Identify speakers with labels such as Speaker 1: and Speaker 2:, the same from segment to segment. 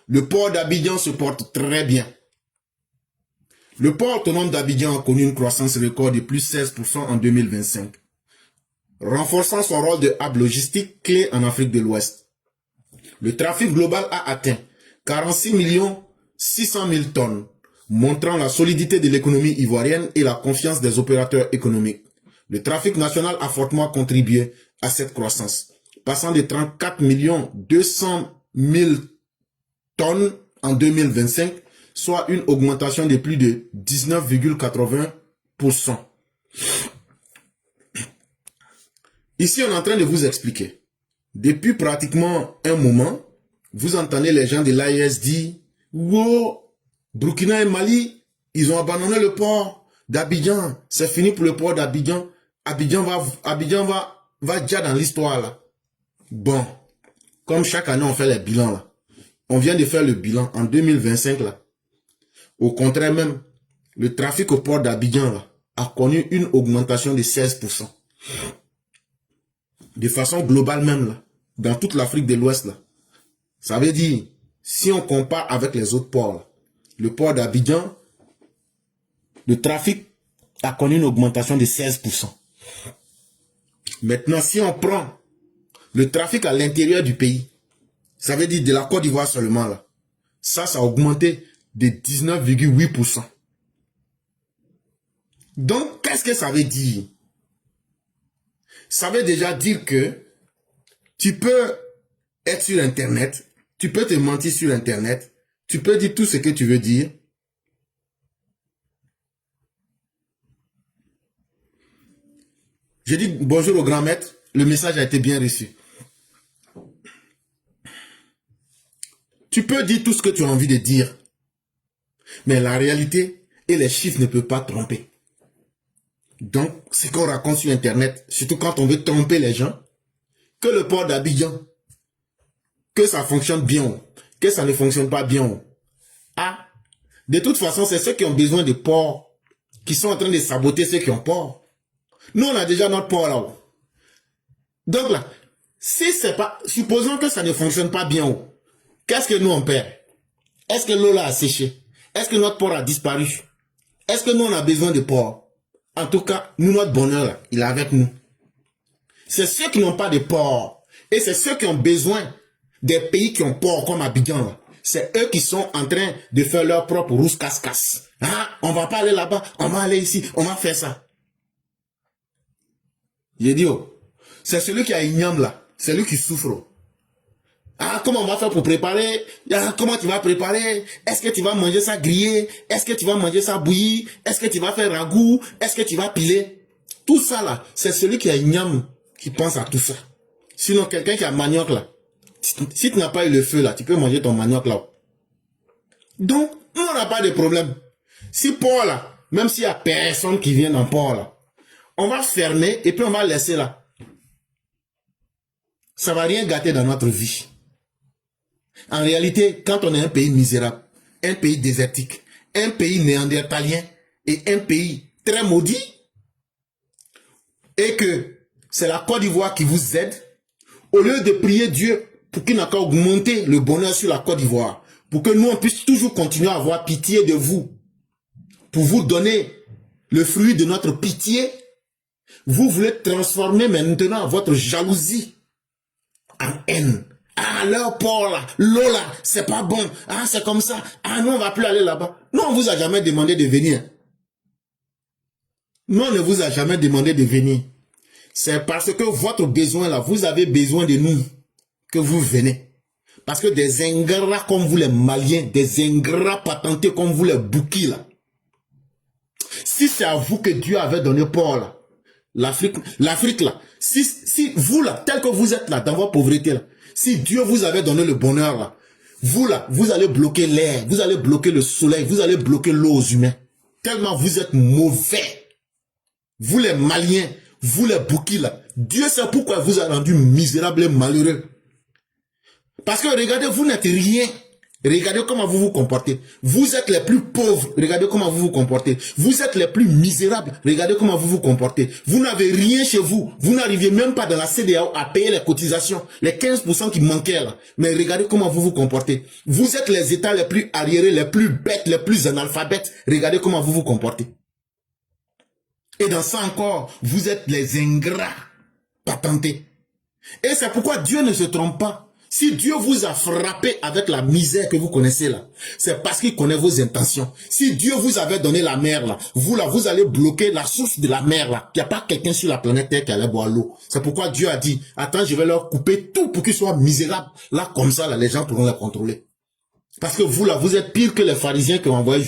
Speaker 1: Le port d'Abidjan se porte très bien. Le port autonome d'Abidjan a connu une croissance record de plus 16% en 2025, renforçant son rôle de hub logistique clé en Afrique de l'Ouest. Le trafic global a atteint 46 600 000 tonnes, montrant la solidité de l'économie ivoirienne et la confiance des opérateurs économiques. Le trafic national a fortement contribué à cette croissance, passant de 34 200 000 tonnes en 2025, soit une augmentation de plus de 19,80%. Ici, on est en train de vous expliquer. Depuis pratiquement un moment, vous entendez les gens de l'AES dire « Wow, Burkina et Mali, ils ont abandonné le port d'Abidjan. C'est fini pour le port d'Abidjan. Abidjan va déjà dans l'histoire là. » Bon, comme chaque année on fait les bilans là. On vient de faire le bilan en 2025 là. Au contraire même, le trafic au port d'Abidjan là a connu une augmentation de 16%. De façon globale même là, dans toute l'Afrique de l'Ouest là. Ça veut dire, si on compare avec les autres ports là, le port d'Abidjan, le trafic a connu une augmentation de 16%. Maintenant, si on prend le trafic à l'intérieur du pays, ça veut dire de la Côte d'Ivoire seulement là, ça a augmenté de 19,8%. Donc, qu'est-ce que ça veut dire? Ça veut déjà dire que tu peux être sur Internet, tu peux te mentir sur Internet, tu peux dire tout ce que tu veux dire. Je dis bonjour au grand maître, le message a été bien reçu. Tu peux dire tout ce que tu as envie de dire, mais la réalité et les chiffres ne peuvent pas tromper. Donc, ce qu'on raconte sur Internet, surtout quand on veut tromper les gens, que le port d'Abidjan, que ça fonctionne bien, que ça ne fonctionne pas bien. Ah, de toute façon, c'est ceux qui ont besoin de port qui sont en train de saboter ceux qui ont port. Nous, on a déjà notre port là-haut. Donc là, si c'est pas, supposons que ça ne fonctionne pas bien, qu'est-ce que nous on perd? Est-ce que l'eau là a séché? Est-ce que notre port a disparu? Est-ce que nous on a besoin de port? En tout cas, nous, notre bonheur là, il est avec nous. C'est ceux qui n'ont pas de port. Et c'est ceux qui ont besoin des pays qui ont port comme Abidjan là. C'est eux qui sont en train de faire leur propre rousse casse-casse. Ah, on va pas aller là-bas, on va aller ici, on va faire ça. J'ai dit, oh, c'est celui qui a igname là, c'est lui qui souffre. Ah, comment on va faire pour préparer? Ah, comment tu vas préparer? Est-ce que tu vas manger ça grillé? Est-ce que tu vas manger ça bouilli? Est-ce que tu vas faire ragoût? Est-ce que tu vas piler? Tout ça là, c'est celui qui a igname qui pense à tout ça. Sinon, quelqu'un qui a manioc là, si tu n'as pas eu le feu là, tu peux manger ton manioc là. Donc, nous, on n'a pas de problème. Si port là, même s'il n'y a personne qui vient dans port là, on va fermer et puis on va laisser là. Ça va rien gâter dans notre vie. En réalité, quand on est un pays misérable, un pays désertique, un pays néandertalien et un pays très maudit, et que c'est la Côte d'Ivoire qui vous aide, au lieu de prier Dieu pour qu'il n'a qu'à augmenter le bonheur sur la Côte d'Ivoire, pour que nous on puisse toujours continuer à avoir pitié de vous, pour vous donner le fruit de notre pitié, vous voulez transformer maintenant votre jalousie en haine. Ah, leur port là, l'eau là, c'est pas bon. Ah, c'est comme ça. Ah, nous, on va plus aller là-bas. Nous, on vous a jamais demandé de venir. Nous, on ne vous a jamais demandé de venir. C'est parce que votre besoin là, vous avez besoin de nous que vous venez. Parce que des ingrats comme vous les Maliens, des ingrats patentés comme vous les Boukis là. Si c'est à vous que Dieu avait donné port là, l'Afrique là, si vous là, tel que vous êtes là, dans votre pauvreté là, si Dieu vous avait donné le bonheur là, vous là, vous allez bloquer l'air, vous allez bloquer le soleil, vous allez bloquer l'eau aux humains. Tellement vous êtes mauvais. Vous les Maliens, vous les Boukis là, Dieu sait pourquoi vous a rendu misérable et malheureux. Parce que regardez, vous n'êtes rien. Regardez comment vous vous comportez. Vous êtes les plus pauvres. Regardez comment vous vous comportez. Vous êtes les plus misérables. Regardez comment vous vous comportez. Vous n'avez rien chez vous. Vous n'arrivez même pas dans la CEDEAO à payer les cotisations. Les 15% qui manquaient là. Mais regardez comment vous vous comportez. Vous êtes les États les plus arriérés, les plus bêtes, les plus analphabètes. Regardez comment vous vous comportez. Et dans ça encore, vous êtes les ingrats patentés. Et c'est pourquoi Dieu ne se trompe pas. Si Dieu vous a frappé avec la misère que vous connaissez là, c'est parce qu'il connaît vos intentions. Si Dieu vous avait donné la mer là, vous allez bloquer la source de la mer là. Il n'y a pas quelqu'un sur la planète Terre qui allait boire l'eau. C'est pourquoi Dieu a dit, attends, je vais leur couper tout pour qu'ils soient misérables. Là, comme ça, là, les gens pourront les contrôler. Parce que vous là, vous êtes pire que les pharisiens qui ont envoyé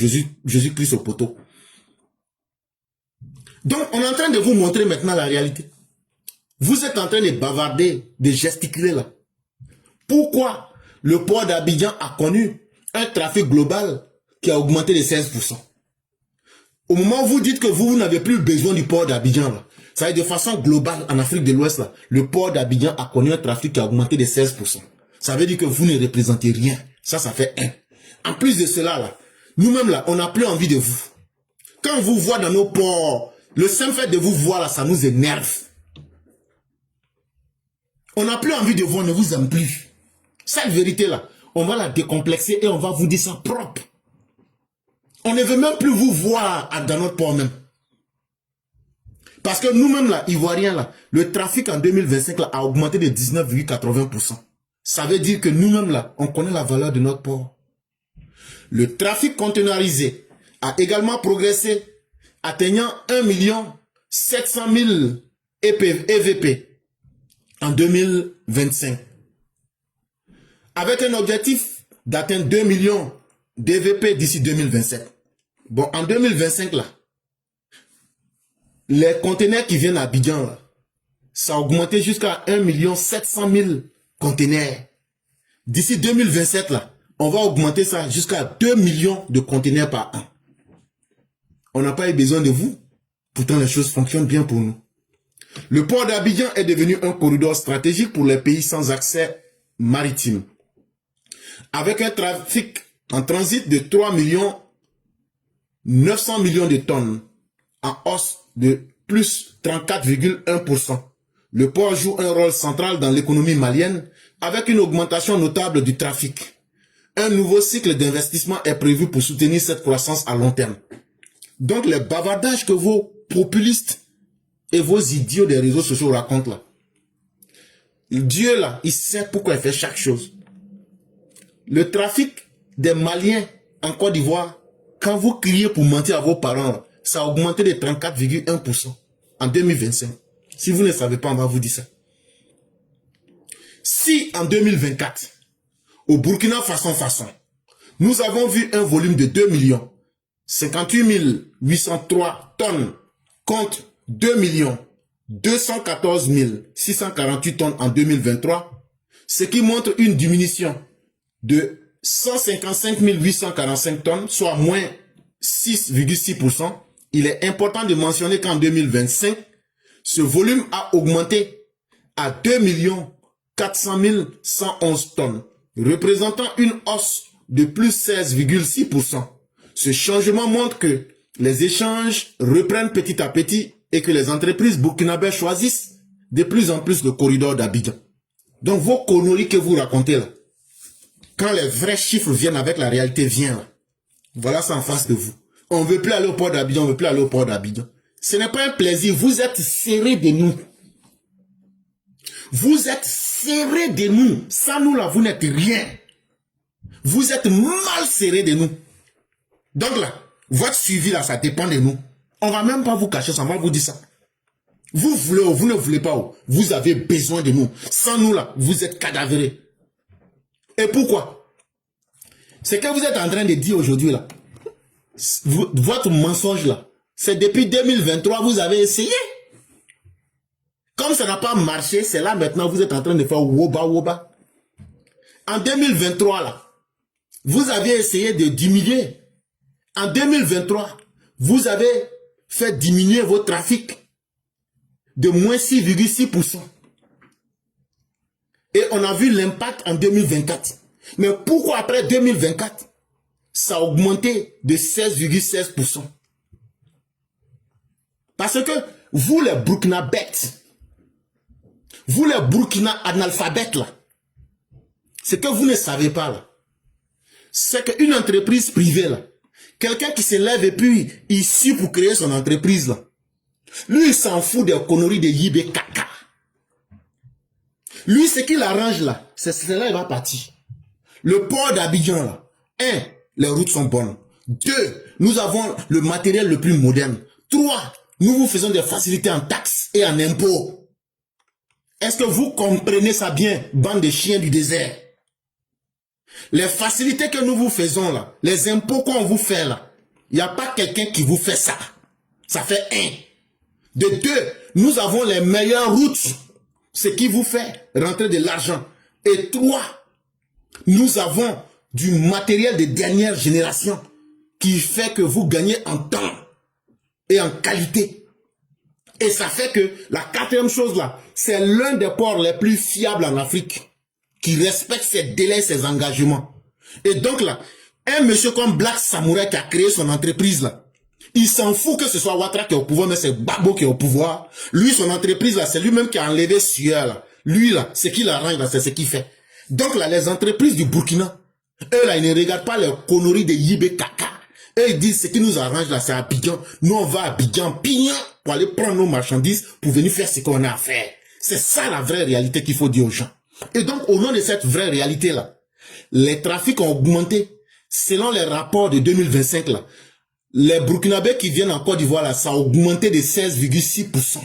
Speaker 1: Jésus-Christ au poteau. Donc, on est en train de vous montrer maintenant la réalité. Vous êtes en train de bavarder, de gesticuler là. Pourquoi le port d'Abidjan a connu un trafic global qui a augmenté de 16%? Au moment où vous dites que vous n'avez plus besoin du port d'Abidjan, là, ça veut dire de façon globale en Afrique de l'Ouest, là, le port d'Abidjan a connu un trafic qui a augmenté de 16%. Ça veut dire que vous ne représentez rien. Ça fait 1. En plus de cela, là, nous-mêmes, là, on n'a plus envie de vous. Quand on vous voit dans nos ports, le simple fait de vous voir, là, ça nous énerve. On n'a plus envie de vous, on ne vous aime plus. Cette vérité-là, on va la décomplexer et on va vous dire ça propre. On ne veut même plus vous voir dans notre port même. Parce que nous-mêmes, là, Ivoiriens, là, le trafic en 2025 là, a augmenté de 19,80%. Ça veut dire que nous-mêmes, là, on connaît la valeur de notre port. Le trafic conteneurisé a également progressé, atteignant 1 700 000 EVP en 2025. Avec un objectif d'atteindre 2 millions d'EVP d'ici 2027. Bon, en 2025, là, les conteneurs qui viennent à Abidjan, là, ça a augmenté jusqu'à 1 700 000 conteneurs. D'ici 2027, là, on va augmenter ça jusqu'à 2 millions de conteneurs par an. On n'a pas eu besoin de vous. Pourtant, les choses fonctionnent bien pour nous. Le port d'Abidjan est devenu un corridor stratégique pour les pays sans accès maritime. Avec un trafic en transit de 3 900 millions de tonnes, en hausse de plus 34,1%. Le port joue un rôle central dans l'économie malienne avec une augmentation notable du trafic. Un nouveau cycle d'investissement est prévu pour soutenir cette croissance à long terme. Donc les bavardages que vos populistes et vos idiots des réseaux sociaux racontent là, Dieu là, il sait pourquoi il fait chaque chose. Le trafic des Maliens en Côte d'Ivoire, quand vous criez pour mentir à vos parents, ça a augmenté de 34,1% en 2025. Si vous ne savez pas, on va vous dire ça. Si en 2024, au Burkina Faso, nous avons vu un volume de 2 58 803 tonnes contre 2 214 648 tonnes en 2023, ce qui montre une diminution de 155 845 tonnes, soit moins 6,6%. Il est important de mentionner qu'en 2025, ce volume a augmenté à 2 400 111 tonnes, représentant une hausse de plus 16,6%. Ce changement montre que les échanges reprennent petit à petit et que les entreprises burkinabées choisissent de plus en plus le corridor d'Abidjan. Donc vos conneries que vous racontez là, quand les vrais chiffres viennent avec la réalité vient là, voilà ça en face de vous. On ne veut plus aller au port d'Abidjan, on ne veut plus aller au port d'Abidjan. Ce n'est pas un plaisir, vous êtes serrés de nous. Vous êtes serrés de nous. Sans nous là, vous n'êtes rien. Vous êtes mal serrés de nous. Donc là, votre suivi là, ça dépend de nous. On va même pas vous cacher ça, on va vous dire ça. Vous voulez ou vous ne voulez pas, vous avez besoin de nous. Sans nous là, vous êtes cadavérés. Et pourquoi? C'est que vous êtes en train de dire aujourd'hui là, votre mensonge là, c'est depuis 2023, vous avez essayé. Comme ça n'a pas marché, c'est là maintenant vous êtes en train de faire woba. En 2023 là, vous avez essayé de diminuer. En 2023, vous avez fait diminuer votre trafic de moins 6,6%. Et on a vu l'impact en 2024. Mais pourquoi après 2024, ça a augmenté de 16,16%? Parce que vous les Burkinabètes, vous les Burkina analphabètes là, ce que vous ne savez pas là, c'est qu'une entreprise privée là, quelqu'un qui se lève et puis ici pour créer son entreprise là, lui il s'en fout des conneries de Yibé Kaka. Lui ce qu'il arrange là, c'est cela il va partir. Le port d'Abidjan là, 1, les routes sont bonnes. 2, nous avons le matériel le plus moderne. 3, nous vous faisons des facilités en taxes et en impôts. Est-ce que vous comprenez ça bien, bande de chiens du désert? Les facilités que nous vous faisons là, les impôts qu'on vous fait là, il n'y a pas quelqu'un qui vous fait ça. Ça fait 1. De 2, nous avons les meilleures routes, ce qui vous fait rentrer de l'argent. Et 3, nous avons du matériel de dernière génération qui fait que vous gagnez en temps et en qualité. Et ça fait que la 4e chose là, c'est l'un des ports les plus fiables en Afrique qui respecte ses délais, ses engagements. Et donc là, un monsieur comme Black Samurai qui a créé son entreprise là, il s'en fout que ce soit Ouattara qui est au pouvoir, mais c'est Gbagbo qui est au pouvoir. Lui, son entreprise là, c'est lui-même qui a enlevé Sueur là. Lui là, ce qu'il arrange là, c'est ce qu'il fait. Donc là, les entreprises du Burkina, eux là, ils ne regardent pas les conneries de Yibé Kaka. Eux, ils disent ce qui nous arrange là, c'est Abidjan. Nous, on va à Abidjan, pignon, pour aller prendre nos marchandises, pour venir faire ce qu'on a à faire. C'est ça la vraie réalité qu'il faut dire aux gens. Et donc, au nom de cette vraie réalité là, les trafics ont augmenté. Selon les rapports de 2025 là, les Burkinabés qui viennent en Côte d'Ivoire là, ça a augmenté de 16,6%.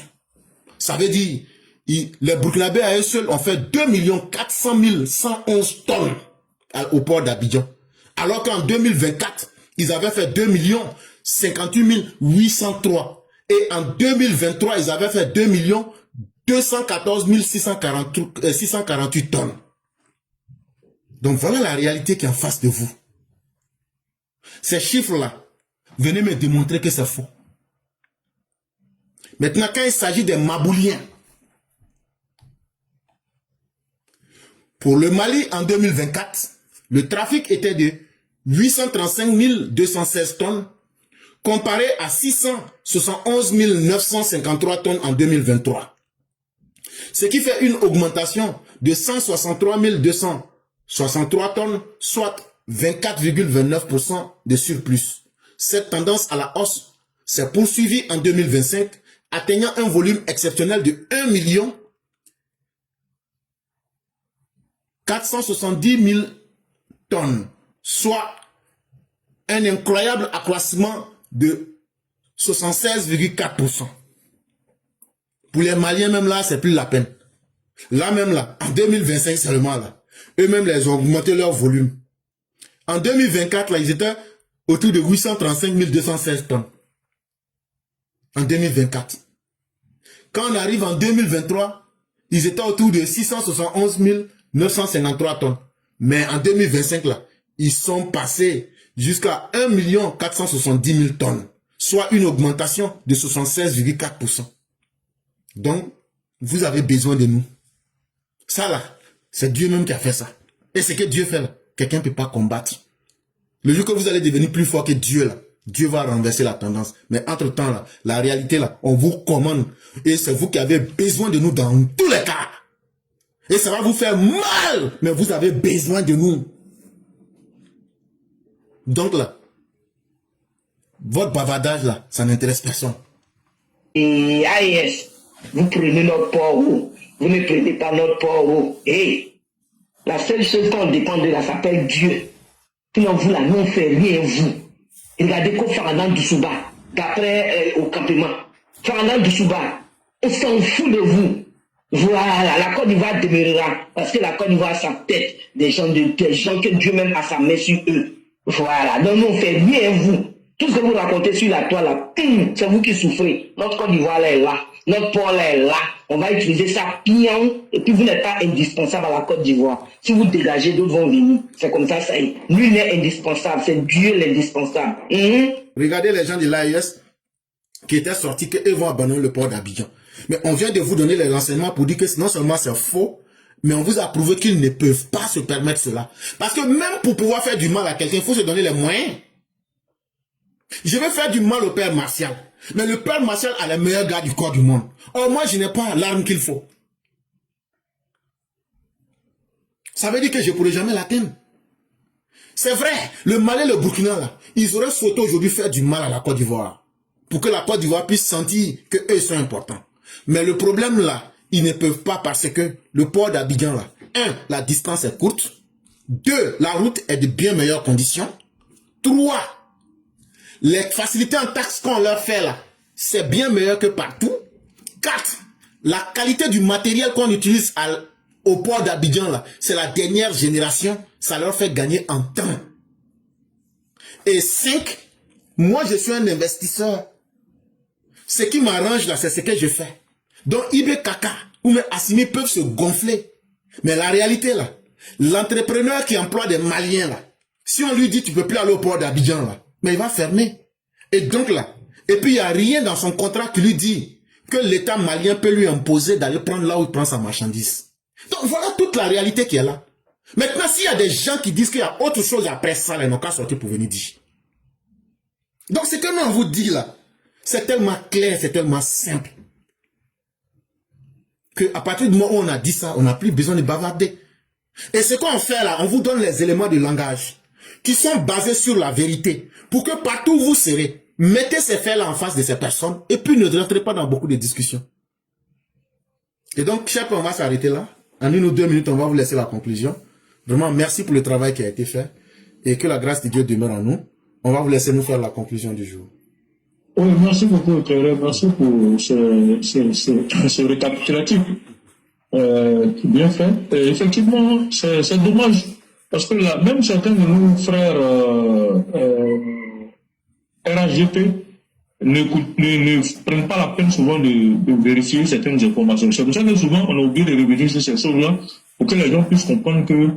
Speaker 1: Ça veut dire, les Burkinabés à eux seuls ont fait 2 400 111 tonnes au port d'Abidjan. Alors qu'en 2024, ils avaient fait 2 58 803. Et en 2023, ils avaient fait 2 214 648 tonnes. Donc voilà la réalité qui est en face de vous. Ces chiffres-là, venez me démontrer que c'est faux. Maintenant, quand il s'agit des Mabouliens, pour le Mali en 2024, le trafic était de 835 216 tonnes, comparé à 671 953 tonnes en 2023. Ce qui fait une augmentation de 163 263 tonnes, soit 24,29% de surplus. Cette tendance à la hausse s'est poursuivie en 2025, atteignant un volume exceptionnel de 1 470 000 tonnes, soit un incroyable accroissement de 76,4%. Pour les Maliens, même là, c'est plus la peine. Là, même là, en 2025 seulement, là, eux-mêmes, ils ont augmenté leur volume. En 2024, là, ils étaient autour de 835 216 tonnes. En 2024. Quand on arrive en 2023, ils étaient autour de 671 953 tonnes. Mais en 2025, là, ils sont passés jusqu'à 1 470 000 tonnes. Soit une augmentation de 76,4%. Donc, vous avez besoin de nous. Ça là, c'est Dieu même qui a fait ça. Et ce que Dieu fait là, quelqu'un ne peut pas combattre. Le jour que vous allez devenir plus fort que Dieu là, Dieu va renverser la tendance. Mais entre-temps là, la réalité là, on vous commande. Et c'est vous qui avez besoin de nous dans tous les cas. Et ça va vous faire mal, mais vous avez besoin de nous. Donc là, votre bavardage là, ça n'intéresse personne.
Speaker 2: Et AES, vous prenez notre port, vous ne prenez pas notre port. Et la seule chose qu'on dépend de là s'appelle Dieu. Sinon vous là, nous on fait rien vous. Et regardez quoi Faranan Doussouba, d'après au campement. Faranan Doussouba, on s'en fout de vous. Voilà, la Côte d'Ivoire demeurera. Parce que la Côte d'Ivoire a sa tête, des gens que Dieu même a sa main sur eux. Voilà, donc nous on fait rien vous. Tout ce que vous racontez sur la toile là, c'est vous qui souffrez. Notre Côte d'Ivoire là est là. Notre port là est là. On va utiliser ça pion. Et puis vous n'êtes pas indispensable à la Côte d'Ivoire. Si vous dégagez, d'autres vont venir. C'est comme ça, ça est. Lui n'est indispensable. C'est Dieu l'indispensable.
Speaker 1: Regardez les gens de l'AES qui étaient sortis qu'eux vont abandonner le port d'Abidjan. Mais on vient de vous donner les renseignements pour dire que non seulement c'est faux, Mais on vous a prouvé qu'ils ne peuvent pas se permettre cela. Parce que même pour pouvoir faire du mal à quelqu'un, il faut se donner les moyens. Je vais faire du mal au père Martial. Mais le père Martial a les meilleurs gars du corps du monde. Or, moi, je n'ai pas l'arme qu'il faut. Ça veut dire que je ne pourrai jamais l'atteindre. C'est vrai, le Mali et le Burkina, là, ils auraient souhaité aujourd'hui faire du mal à la Côte d'Ivoire. Pour que la Côte d'Ivoire puisse sentir qu'eux sont importants. Mais le problème là, ils ne peuvent pas parce que le port d'Abidjan là, 1, la distance est courte. 2, la route est de bien meilleures conditions. 3, les facilités en taxes qu'on leur fait là, c'est bien meilleur que partout. 4, la qualité du matériel qu'on utilise au port d'Abidjan là, c'est la dernière génération, ça leur fait gagner en temps. Et 5, moi je suis un investisseur. Ce qui m'arrange là, c'est ce que je fais. Donc Ibé Kaka ou mes Assimi peuvent se gonfler. Mais la réalité là, l'entrepreneur qui emploie des Maliens là, si on lui dit tu peux plus aller au port d'Abidjan là, mais il va fermer. Et donc là, et puis il n'y a rien dans son contrat qui lui dit que l'État malien peut lui imposer d'aller prendre là où il prend sa marchandise. Donc voilà toute la réalité qui est là. Maintenant, s'il y a des gens qui disent qu'il y a autre chose après ça, ils n'ont qu'à sortir pour venir dire. Donc ce que nous on vous dit là, c'est tellement clair, c'est tellement simple. Que à partir du moment où on a dit ça, on n'a plus besoin de bavarder. Et ce qu'on fait là, on vous donne les éléments de langage qui sont basés sur la vérité. Pour que partout où vous serez, mettez ces faits-là en face de ces personnes et puis ne rentrez pas dans beaucoup de discussions. Et donc, chef, on va s'arrêter là. En 1 ou 2 minutes, on va vous laisser la conclusion. Vraiment, merci pour le travail qui a été fait et que la grâce de Dieu demeure en nous. On va vous laisser nous faire la conclusion du jour.
Speaker 3: Oui, merci beaucoup, Claire. Merci pour ce récapitulatif bien fait. Et effectivement, c'est dommage parce que là, même certains de nos frères RHGP ne prennent pas la peine souvent de vérifier certaines informations. C'est pour ça que souvent on a oublié de revenir sur ces choses-là pour que les gens puissent comprendre que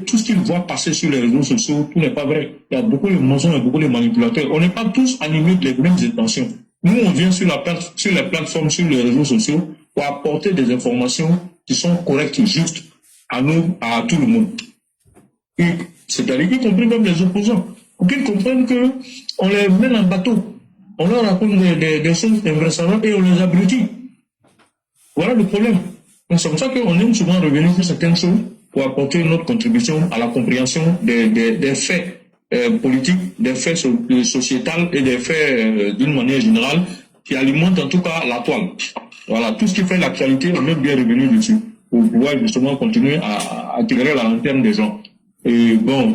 Speaker 3: tout ce qu'ils voient passer sur les réseaux sociaux, tout n'est pas vrai. Il y a beaucoup de mensonges et beaucoup de manipulateurs. On n'est pas tous animés de les mêmes intentions. Nous, on vient sur les plateformes, sur les réseaux sociaux pour apporter des informations qui sont correctes et justes à nous, à tout le monde. C'est-à-dire qu'ils comprennent même les opposants. Pour qu'ils comprennent qu'on les mène en bateau. On leur raconte des choses invraisemblables et on les abrutit. Voilà le problème. C'est pour ça qu'on aime souvent revenir sur certaines choses pour apporter notre contribution à la compréhension des faits politiques, des faits sociétals et des faits d'une manière générale qui alimentent en tout cas la toile. Voilà, tout ce qui fait l'actualité, on aime bien revenir dessus pour pouvoir justement continuer à attirer la lanterne des gens. Et bon,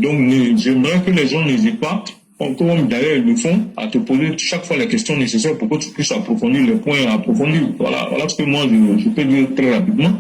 Speaker 3: donc j'aimerais que les gens n'hésitent pas, comme d'ailleurs ils le font, à te poser chaque fois les questions nécessaires pour que tu puisses approfondir les points approfondis. Voilà ce que moi je peux dire très rapidement.